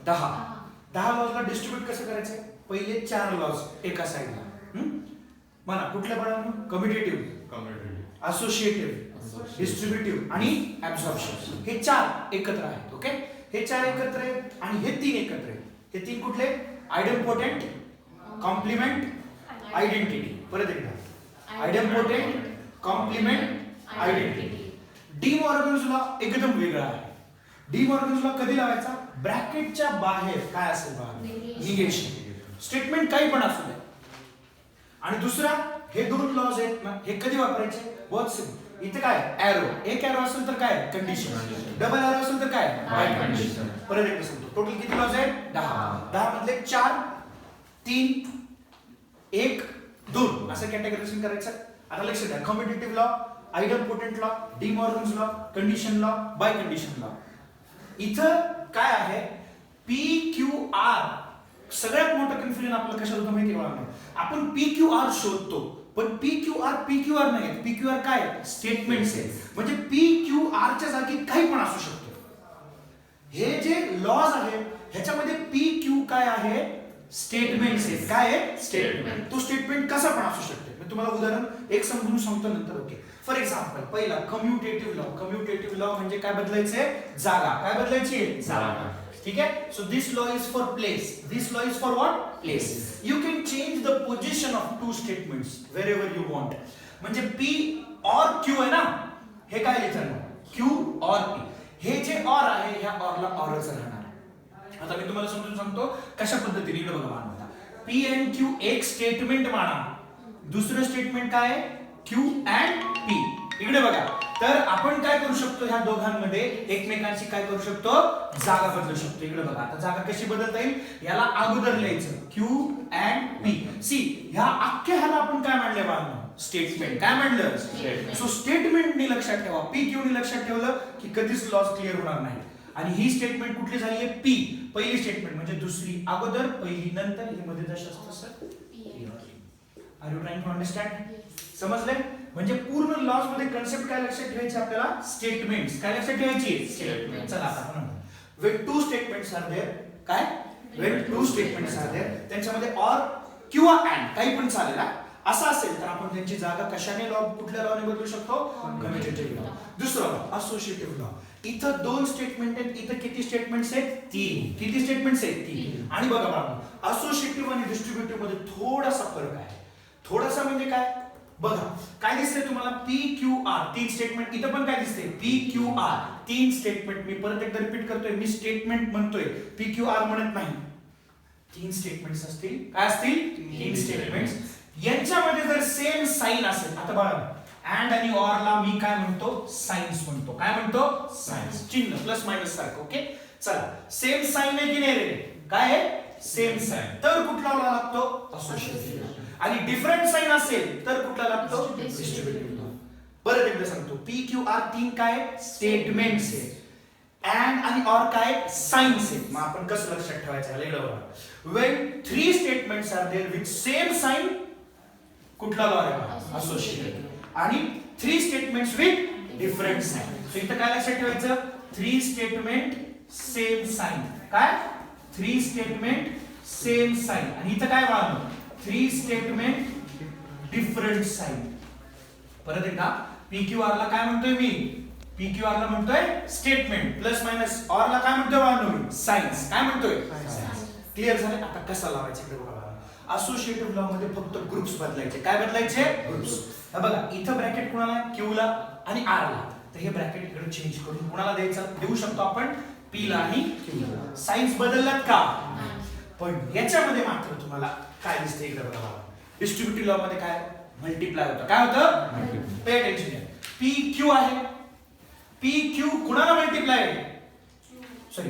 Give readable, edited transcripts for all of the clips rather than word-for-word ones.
10 लॉजला distribute कसं करायचं? पहिले 4 लॉज एका साइडला म्हणा, कुठल्या बाळांनो? कम्युटेटिव्ह, असोसिएटिव्ह, डिस्ट्रीब्युटिव्ह आणि ऍब्सॉर्प्शन. हे 4 एकत्र आहेत. ओके, हे 4 एकत्र आहेत आणि हे 3 एकत्र आहेत. हे 3 कुठले? Idempotent, complement, identity. परत एकदा, idempotent, complement, identity. De Morgan's law एकदम वेगळा आहे. डी मॉर्गन्स लॉ कधी लावायचा? ब्रॅकेटच्या बाहेर काय असेल बघा, निगेशन. स्टेटमेंट काही पण असू दे. आणि दुसरा, हे 2 लॉज आहेत ना, हे कधी वापरायचे? बहुत सिंपल. इथे काय? एरो. एक एरो असेल तर काय? कंडिशन. डबल एरो असेल तर काय? Bi condition. परत एकदा सांगतो, टोटल किती लॉज आहेत? 10. 10 मधले 4, 3, 1, 2 असं कॅटेगरायझेशन करायचं. आता लक्षात द्या, commutative law, idempotent law, De Morgan's law, conditional law, biconditional law. इथं काय आहे? P Q R. सगळ्यात मोठं कन्फ्युजन आपलं कशात होतं माहिती आहे? आपण पी क्यू आर शोधतो, पण पी क्यू आर नाही. पी क्यू आर काय? स्टेटमेंट्स आहे. म्हणजे पी क्यू आर च्या जागी काही पण असू शकतो. हे जे लॉज आहे ह्याच्यामध्ये पी क्यू काय आहे? स्टेटमेंट्स आहे. काय आहे? स्टेटमेंट. तो स्टेटमेंट कसा पण असू शकते. मी तुम्हाला उदाहरण एक समजून सांगतो नंतर. ओके, फॉर एक्झाम्पल, पहिला कम्युटेटिव्ह लॉ. कम्युटेटिव्ह लॉ म्हणजे काय बदलायचंय? जागा. काय बदलायची? जागा. ठीक आहे. So this law is for place. This law is for what? Place. You can change the position of 2 statements wherever you want. म्हणजे पी ऑर क्यू आहे ना, हे काय लिहितं? Q or P. हे जे ऑर आहे ह्या ऑरला ऑरच राहणार. आता मी तुम्हाला समजून सांगतो कशा पद्धतीने. इकडे बघा मानता, पी अँड क्यू एक स्टेटमेंट माना. दुसरं स्टेटमेंट काय आहे? Q and P. इकडे बघा, तर आपण काय करू शकतो? ह्या दोघांमध्ये एकमेकांची काय करू शकतो? जागा बदलू शकतो. इकडे बघा, आता जागा कशी बदलता येईल? याला अगोदर लिहायचं क्यू अँड पी. सी, ह्या अख्ख्या ह्याला आपण काय म्हणले बाळांनो? स्टेटमेंट. काय म्हणलं? सो स्टेटमेंटनी लक्षात ठेवा. पी क्यू नी लक्षात ठेवलं की कधीच लॉस क्लिअर होणार नाही. आणि ही स्टेटमेंट कुठली झाली आहे? पी. पहिली स्टेटमेंट म्हणजे दुसरी अगोदर, पहिली नंतर. हे मध्ये जशी असतं sir. Are you trying to understand? समजले? म्हणजे पूर्ण लॉस मध्ये कन्सेप्ट काय लक्षात ठेवायची आपल्याला? स्टेटमेंट्स. काय लक्षात ठेवायची? स्टेटमेंट. चला आता आपण when 2 statements are there, काय? when 2 statements are there, त्यांच्यामध्ये or किंवा and काही पण चालेल. असं असेल तर आपण त्यांची जागा कशाने लॉ, कुठल्या लॉने बदलू शकतो? Commutative law. दुसरा लॉ, असोसिएटिव्ह लॉ. इथं 2 स्टेटमेंट आहेत, इथं किती स्टेटमेंट्स आहेत? 3. किती स्टेटमेंट्स आहेत? 3. आणि बघा बाबा, असोसिएटिव्ह आणि डिस्ट्रीब्युटिव्ह मध्ये थोडासा फरक आहे. थोडासा म्हणजे काय? बघा, काय दिसतंय तुम्हाला? P Q R 3 statement. इथं पण काय दिसतंय? P Q R 3 statement. मी परत एकदा रिपीट करतोय, मी स्टेटमेंट म्हणतोय, पी क्यू आर म्हणत नाही. 3 स्टेटमेंट्स असतील. काय असतील? 3 स्टेटमेंट्स. यांच्यामध्ये जर सेम साइन असेल, आता बघा, अँड आणि ऑर ला मी काय म्हणतो? साइन्स म्हणतो. काय म्हणतो? साइन्स. चिन्ह प्लस मायनस सारखं. ओके, चला, सेम साइन आहे की नाही रे? काय आहे? Same sign. तर कुठला लॉ लागतो? असोसिएटिव्ह. आणि डिफरंट साइन असेल तर कुठला लागतो? Distributive law. परत एकदा सांगतो, पी क्यू आर 3 काय? स्टेटमेंट्स आहे. अँड आणि ऑर काय? साइन्स आहे. मग आपण कसं लक्षात ठेवायचं? इकडे बघा, when 3 statements are there with same sign, कुठला लॉ आहे? असोसिएटिव्ह. आणि 3 statements with different sign. So इथं काय लक्षात ठेवायचं? 3 statement same sign. काय? 3 statement same sign. आणि इथं काय वाढलं? 3 statement different sign. परत एकदा, पी क्यू आर ला काय म्हणतोय मी? पी क्यू आर ला म्हणतोय स्टेटमेंट प्लस मायनस. ऑर ला काय म्हणतोय बाळांनो? साइन्स. काय म्हणतोय? क्लिअर झाले? आता कसा लावायचं इकडे बघा. असोसिएटिव्ह लॉ मध्ये फक्त ग्रुप्स बदलायचे. काय बदलायचे? ग्रुप्स. बघा, इथं ब्रॅकेट कुणाला? क्यू ला आणि आर ला. तर हे ब्रॅकेट इकडे चेंज करून कुणाला द्यायचं? देऊ शकतो आपण पी ला आणि क्यू ला. साइन्स बदललात का? पण याच्यामध्ये मात्र तुम्हाला काय दिसते इकडे बघा. डिस्ट्रीब्युटिव्ह लॉ मध्ये काय? मल्टिप्लाय होतं. काय होतं? Pay attention. पी क्यू आहे. पी क्यू कुणाला मल्टिप्लाय आहे? सॉरी,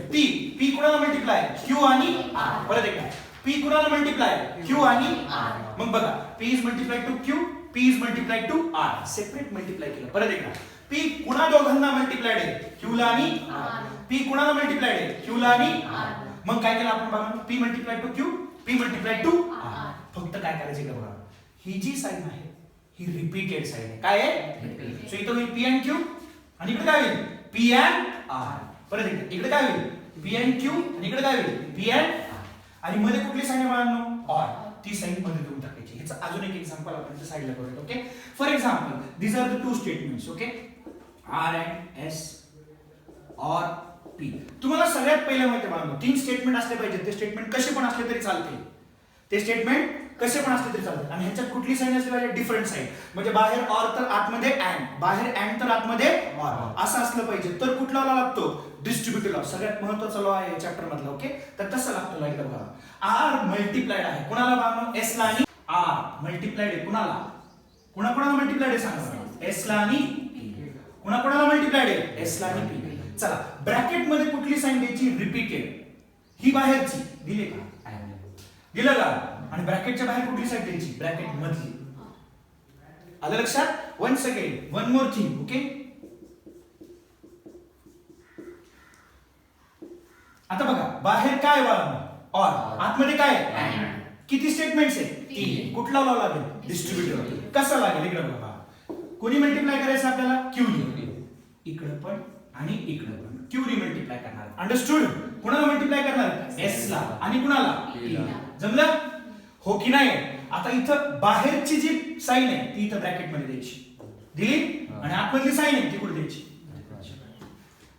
पी कुणाला मल्टिप्लाय? क्यू आणि आर. परत एकदा, पी कुणाला मल्टिप्लाय? क्यू आणि आर. मग बघा, P is multiply to Q, P is multiply to R. Separate multiply केलं. परत एकदा, पी कुणा दोघांना मल्टिप्लायड आहे? क्यू ला आणि आर. पी कुणाला मल्टिप्लायड आहे? क्यू ला आणि आर. मग काय केलं आपण बघा, P multiply to Q, P multiply to R. फक्त काय करायचं का बघा, ही जी साइन आहे ही रिपीटेड साइन आहे. काय आहे? सो इथं होईल पी अँड क्यू आणि इकडे काय होईल? P and R. परत इकडे काय होईल? पी अँड क्यू आणि इकडे काय होईल पी अँड आणि मध्ये कुठली साईन आहे बाळांनो ऑर ती साईन मध्ये देऊन टाकायची. ह्याचं अजून एक एक्झाम्पल आपण इथे साईडला करूया. Okay for example these are the two statements. Okay R and S or P. तुम्हाला सगळ्यात पहिले माहिती आहे बाळांनो 3 स्टेटमेंट असले पाहिजे. ते स्टेटमेंट कसे पण असले तरी चालते. ते स्टेटमेंट कसे पण असले तरी चालते आणि ह्याच्यात कुठली साईन असली पाहिजे डिफरंट साईन. म्हणजे बाहेर ऑर तर आतमध्ये अँड, बाहेर अँड तर आतमध्ये ऑर असं असलं पाहिजे. तर कुठला लॉ लागतो डिस्ट्रीब्युटिव्ह लॉ. सगळ्यात महत्त्वाचा लॉ आहे चॅप्टर मधला. ओके तर कसं लागतो लॉ एकदा बघा. आर मल्टिप्लाइड आहे कुणाला बाळांनो एस ला आणि आर मल्टिप्लाइड आहे कुणाला कुणाला मल्टिप्लाइड आहे सांगा एस ला आणि कुणाला मल्टिप्लाइड आहे एस ला आणि पी. चला ब्रॅकेट मध्ये कुठली साईन द्यायची रिपीटेड. ही बाहेरची दिली का दिलं का आणि ब्रॅकेटच्या बाहेर कुठली साईड द्यायची ब्रॅकेट मधली. आलं लक्षात. Once again one more thing. Okay आता बघा बाहेर काय बाळांनो ऑर आतमध्ये काय किती स्टेटमेंट्स आहेत 3. कुठला लॉ लागेल डिस्ट्रीब्युटिव्ह. कसा लागेल इकडे बघा. कोणी मल्टिप्लाय करायचं आपल्याला क्यू इकडे पण आणि इकडे पण क्यू री मल्टिप्लाय करणार. अंडरस्टूड. कुणाला मल्टिप्लाय करणार एस ला आणि कुणाला जमलं हो की नाही. आता इथं बाहेरची जी साईन आहे ती इथं ब्रॅकेट मध्ये द्यायची दिली आणि आतमधली साईन आहे ती कुठे द्यायची.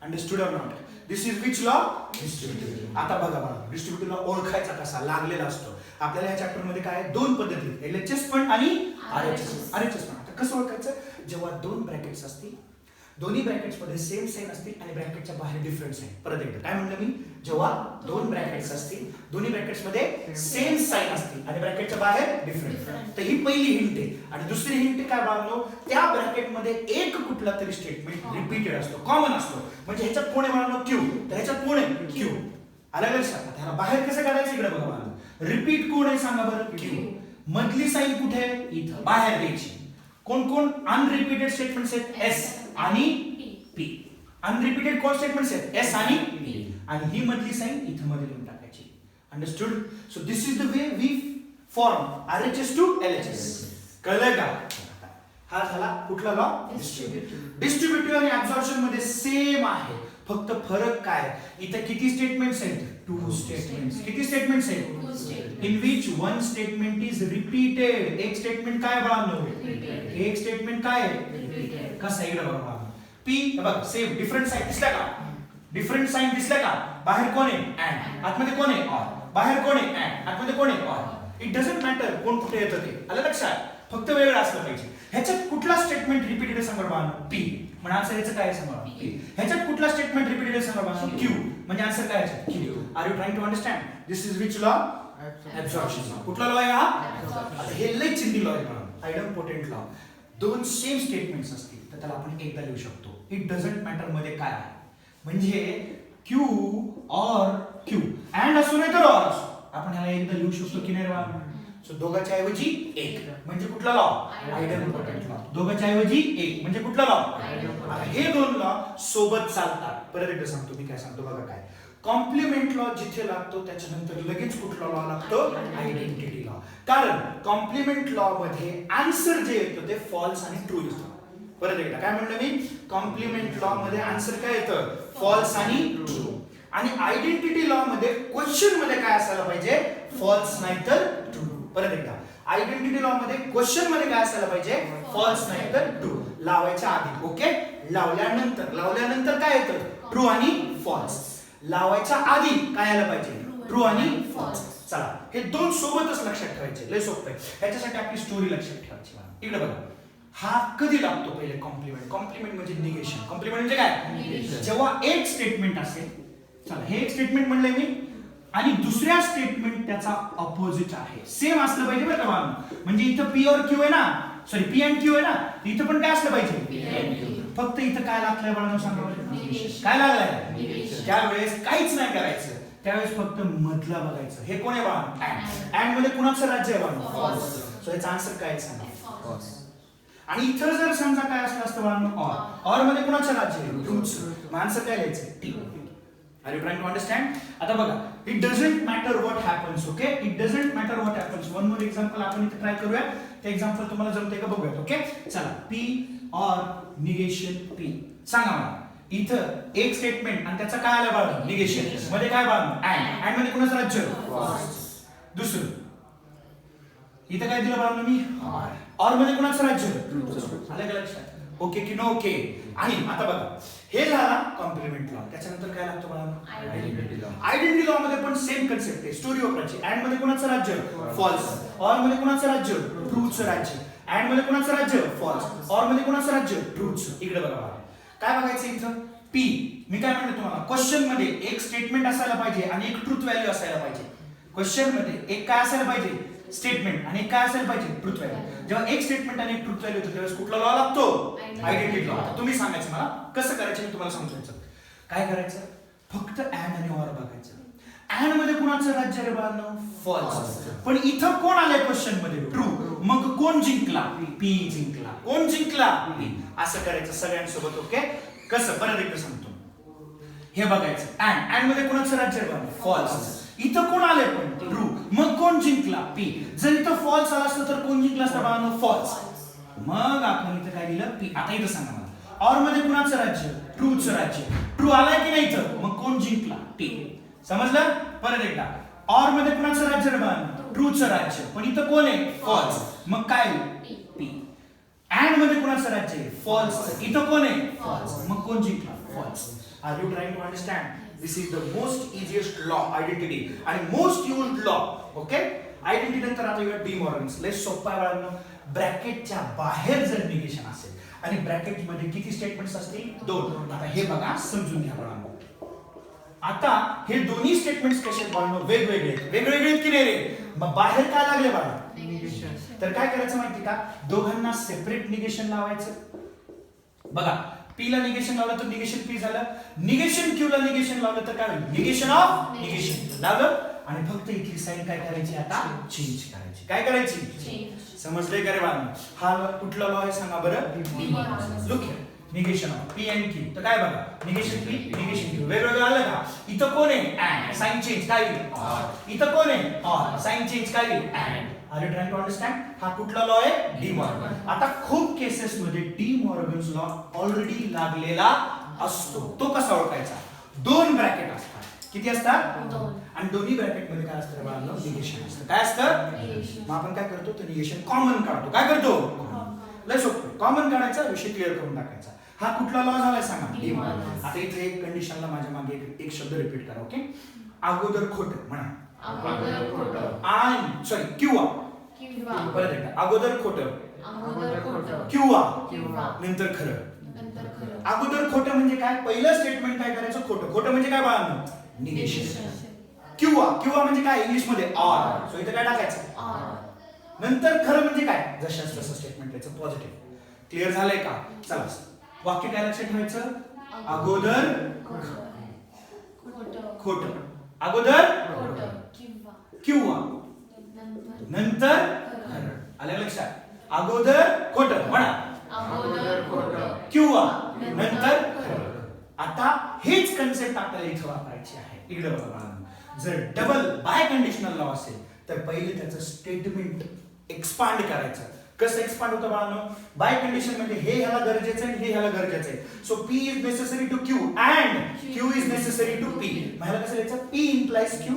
Understood or not. This is which law distributive. आता बघा बघा डिस्ट्रीब्युटिव्ह लॉ ओळखायचा कसा लागलेला असतो आपल्याला या चॅप्टर मध्ये. काय 2 पद्धती एलएचएस पण आणि आरएचएस पण. आता कसं ओळखायचं जेव्हा 2 ब्रॅकेट्स असतील दोन्ही ब्रॅकेट्स मध्ये सेम साइन असतील आणि ब्रॅकेटच्या बाहेर डिफरंट साइन. परत एकदा काय म्हणलं मी जेव्हा 2 ब्रॅकेट्स असतील दोन्ही ब्रॅकेट्स मध्ये सेम साइन असतील आणि ब्रॅकेटच्या बाहेर डिफरंट. तर ही पहिली हिंट आहे. आणि दुसरी हिंट काय बाळगलो त्या ब्रॅकेट मध्ये एक कुठला तरी स्टेटमेंट रिपीटेड असतो कॉमन असतो. म्हणजे ह्याच्यात कोण आहे बाळगलो क्यू तर ह्याच्यात कोण आहे क्यू. आलं लक्षात. ह्याला बाहेर कसं काढायचं इकडे बघा बाळगलो. रिपीट कोण आहे सांगा बरं क्यू. मधली साइन कुठे आहे इथं बाहेर द्यायची. कोण कोण अनरिपीटेड स्टेटमेंट्स आहेत एस आणि पी. अनरिपीटेड कोण स्टेटमेंट्स आहेत एस आणि पी आणि ही मधली साइन इथं मध्ये लिहून टाकायची. Understood. So this is the way we form RHS to LHS. कळलं का. हा झाला कुठला लॉ डिस्ट्रीब्युटिव्ह आणि ऍब्सॉर्प्शन मध्ये सेम आहे. फक्त फरक काय इथे किती स्टेटमेंट्स आहेत 2 स्टेटमेंट्स. किती स्टेटमेंट्स आहेत in which one statement is repeated. एक स्टेटमेंट काय बाळांनो एक स्टेटमेंट काय आहे कसं आहे इकडे बघा पी बघ सेम डिफरंट साइन दिसला का डिफरंट साइन दिसला का. बाहेर कोण आहे अँड आतमध्ये कोण आहे ऑर. बाहेर कोण आहे अँड आतमध्ये कोण आहे ऑर. इट डझंट मॅटर कोण कुठे येतं ते. आलं लक्षात. फक्त वेगळं असलं पाहिजे. ह्याच्यात कुठला स्टेटमेंट रिपीटेड आहे सांगा बाळांनो पी म्हणजे आन्सर याचं काय आहे सांगा पी. ह्याच्यात कुठला स्टेटमेंट रिपीटेड आहे सांगा बाळांनो क्यू म्हणजे आन्सर काय आहे Q. Are you trying to understand. This is which law absorption. कुठला लॉ आहे हा. आता हे लय चिंदी लॉ आहे बाळांनो आयडमपोटेंट लॉ. 2 सेम स्टेटमेंट्स असतील तर त्याला आपण एकदा लिहू शकतो. इट डझंट मॅटर मध्ये काय आहे. म्हणजे क्यू ऑर क्यू अँड असो नाही तर ऑर असो आपण ह्याला एकदा लिहू शकतो की नाही बाळांनो. सो दोघांच्या ऐवजी एक म्हणजे कुठला लॉ आयडमपोटेंट लॉ. दोघांच्या ऐवजी एक म्हणजे कुठला लॉ. आता हे 2 लॉ सोबत चालतात. परत एकदा सांगतो मी काय सांगतो बघा काय. कॉम्प्लिमेंट लॉ जिथे लागतो त्याच्यानंतर लगेच कुठला लॉ लागतो आयडेंटिटी लॉ. कारण कॉम्प्लिमेंट लॉ मध्ये आन्सर जे येतं ते फॉल्स आणि ट्रू येतं. परत एकदा काय म्हणलं मी कॉम्प्लिमेंट लॉ मध्ये आन्सर काय येतं फॉल्स आणि ट्रू. आणि आयडेंटिटी लॉ मध्ये क्वेश्चन मध्ये काय असायला पाहिजे फॉल्स नाही तर ट्रू. परत एकदा आयडेंटिटी लॉ मध्ये क्वेश्चन मध्ये काय असायला पाहिजे फॉल्स नाही तर ट्रू. लावायच्या आधी ओके लावल्यानंतर काय येतं ट्रू आणि फॉल्स. लावायच्या आधी काय आलं पाहिजे ट्रू आणि फॉल्स. चला हे 2 सोबतच लक्षात ठेवायचे लय सोपं आहे. ह्याच्यासाठी आपली स्टोरी लक्षात ठेवायची. इकडे बघा हा कधी लागतो पहिले कॉम्प्लिमेंट. कॉम्प्लिमेंट म्हणजे निगेशन. कॉम्प्लिमेंट म्हणजे काय जेव्हा एक स्टेटमेंट असेल. चला हे एक स्टेटमेंट म्हणलंय मी आणि दुसऱ्या स्टेटमेंट त्याचा अपोजिट आहे. सेम असलं पाहिजे बरं का. म्हणजे इथं पी और क्यू आहे ना सॉरी पी अँड क्यू आहे ना इथं पण काय असलं पाहिजे फक्त इथं काय लागलंय बाळांनो सांगा काय लागलंय. त्यावेळेस काहीच नाही करायचं. त्यावेळेस फक्त मधला बघायचं. हे कोण आहे बाळांनो अँड मध्ये कुणाचं राज्य आहे बाळांनो सो याचा आन्सर काय सांगा. आणि इथं जर समजा काय असलं असतं बाळांनो ऑर मध्ये कुणाचं राज्य आहे ट्रूचं. मग आन्सर काय लिहायचं T. Are you trying to understand. आता बघा it doesn't matter what happens. Okay it doesn't matter what happens. One more example आपण इथे ट्राय करूया. ते एक्झाम्पल तुम्हाला जमते का बघूया. ओके चला पी ऑर निगेशन पी सांगा मला इथं एक स्टेटमेंट आणि त्याचा काय आलं बाळ निगेशन मध्ये काय बाळ अँड मध्ये कोणाचं राज्य दुसरं इथं काय दिलं बाळ मी ऑर मध्ये कोणाचं राज्य आलं का लक्षात ओके की नो ओके आणि आता बघा हे झाला कॉम्प्लिमेंट लॉ त्याच्यानंतर काय लागतो बाळा आयडेंटिटी लॉ मध्ये पण सेम कन्सेप्ट आहे स्टोरी ऑपराची अँड मध्ये कोणाचं राज्य फॉल्स ऑर मध्ये कोणाचं राज्य ट्रूचं राज्य अँड मध्ये कोणाचं राज्य फॉल्स ऑर मध्ये कोणाचं राज्य ट्रूचं इकडे बघा बाळा काय बघायचं इथं पी मी काय म्हणतो तुम्हाला क्वेश्चन मध्ये एक स्टेटमेंट असायला पाहिजे आणि एक ट्रूथ व्हॅल्यू असायला पाहिजे क्वेश्चन मध्ये एक काय असायला पाहिजे स्टेटमेंट आणि काय असायला पाहिजे ट्रूथ व्हॅल्यू जेव्हा एक स्टेटमेंट आणि एक ट्रूथ व्हॅल्यू होतं त्यावेळेस कुठला लॉ लागतो आयडेंटिटी लॉ तुम्ही सांगायचं मला कसं करायचं मी तुम्हाला सांगतो काय करायचं फक्त अँड आणि ऑर बघायचं अँड मध्ये कुणाचं राज्य रे बाळांनो फॉल्स पण इथं कोण आलंय क्वेश्चन मध्ये ट्रू मग कोण जिंकला पी जिंकला कोण जिंकला पी असं करायचं सगळ्यांसोबत ओके कसं परत एकदा सांगतो हे बघायचं अँड मध्ये कुणाचं राज्य रे बाळांनो फॉल्स इथं कोण आले पण ट्रू मग कोण जिंकला पी जर इथं फॉल्स आला असतं तर कोण जिंकला असता बाळांनो फॉल्स मग आपण इथं काय दिलं पी आता इथं सांगा मला ऑर मध्ये कुणाचं राज्य ट्रूचं राज्य ट्रू आलाय की नाही इथं मग कोण जिंकला पी समजलं परत एकदा ऑर मध्ये कुणाचं राज्य रे बाळांनो ट्रूचं राज्य पण इथं कोण आहे फॉल्स मग काय पी अँड मध्ये कुणाचं राज्य आहे फॉल्स इथं कोण आहे फॉल्स मग कोण जिंकला false are you trying to understand This is the most easiest law identity and most used law. Okay? Identity नंतर आता येऊया डी मॉर्गन्स लय सोपा आहे बाळांनो ब्रॅकेटच्या बाहेर जर निगेशन असेल आणि ब्रॅकेट मध्ये किती स्टेटमेंट्स असतील दोन आता हे बघा समजून घ्या बाळांनो आता हे दोन्ही स्टेटमेंट्स कसे बाळांनो वेगवेगळे की नाही रे मग बाहेर काय लागले बाळा तर काय करायचं माहिती का दोघांना सेपरेट निगेशन लावायचं बघा पी ला निगेशन लावलं तर निगेशन पी झालं निगेशन क्यू ला निगेशन लावलं तर काय होईल निगेशन ऑफ निगेशन लावलं आणि फक्त इथली साइन काय करायची आता चेंज करायची काय करायची समजले का रे बाळांनो हा कुठला लॉ आहे सांगा बरं look negation of P and Q तर काय बघा निगेशन पी निगेशन क्यू वेगवेगळं आलं का इथं कोण आहे अँड साइन चेंज काय होईल इथं कोण आहे ऑर साइन चेंज काय होईल and are you trying to understand हा कुठला लॉ आहे डी मॉर्गन आता खूप केसेस मध्ये डी मॉर्गन्स लॉ ऑलरेडी लागलेला असतो तो कसा ओळखायचा दोन ब्रॅकेट असतात किती असतात आणि दोन्ही ब्रॅकेट मध्ये काय असतं बाळांनो निगेशन असतं काय असतं मग आपण काय करतो तर निगेशन कॉमन काढतो काय करतो लय सोपं कॉमन काढायचा विषय क्लिअर करून टाकायचा हा कुठला लॉ झालाय सांगा डी मॉर्गन आता इथे एक कंडिशनला माझ्या मागे एक शब्द रिपीट करा ओके अगोदर खोटं म्हणा अगोदर खोटं आणि सॉरी किंवा परत एकदा अगोदर खोटं किंवा नंतर खरं अगोदर खोटं म्हणजे काय पहिलं स्टेटमेंट काय करायचं खोटं म्हणजे काय बाळांनो निगेशन किंवा म्हणजे काय इंग्लिश मध्ये ऑर सो इथे काय टाकायचं नंतर खरं म्हणजे काय जशाच तसं स्टेटमेंट त्याचं पॉझिटिव्ह क्लिअर झालंय का चला वाक्य काय लक्षात ठेवायचं अगोदर खोटं अगोदर किंवा नंतर खरं आलं लक्षात अगोदर खोटं म्हणा अगोदर खोटं किंवा नंतर खरं आता हेच कन्सेप्ट आपल्याला इथं वापरायची आहे इकडे बघा जर डबल बाय कंडिशनल लॉ असेल तर पहिले त्याचं स्टेटमेंट एक्सपांड करायचं कसं एक्सपांड होतं बाळांनो बाय कंडिशन म्हणजे हे ह्याला गरजेचं आहे हे ह्याला गरजेचं आहे so P is necessary to Q and Q is necessary to P ह्याला कसं लिहायचं P implies Q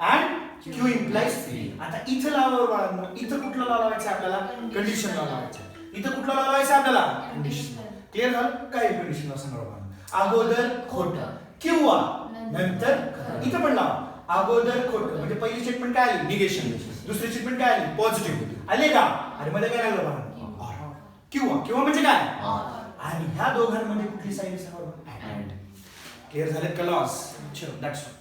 and Q implies P आता इथं लावावं बाळांनो इथं कुठलं लॉ लावायचं आपल्याला कंडिशन लॉ लावायचं इथं कुठलं लॉ लावायचं आपल्याला कंडिशन क्लिअर झालं काय कंडिशन लॉ सांगा बाळांनो अगोदर खोटं किंवा नंतर खरं इथं पण लावा अगोदर खोटं म्हणजे पहिली स्टेटमेंट काय आली निगेशन दुसरी स्टेटमेंट काय आली पॉझिटिव्ह आले का आणि मध्ये काय लागलं बाळा किंवा म्हणजे काय आणि ह्या दोघांमध्ये कुठली साइन सांगा क्लिअर झाले का लॉस चलो दॅट्स ऑल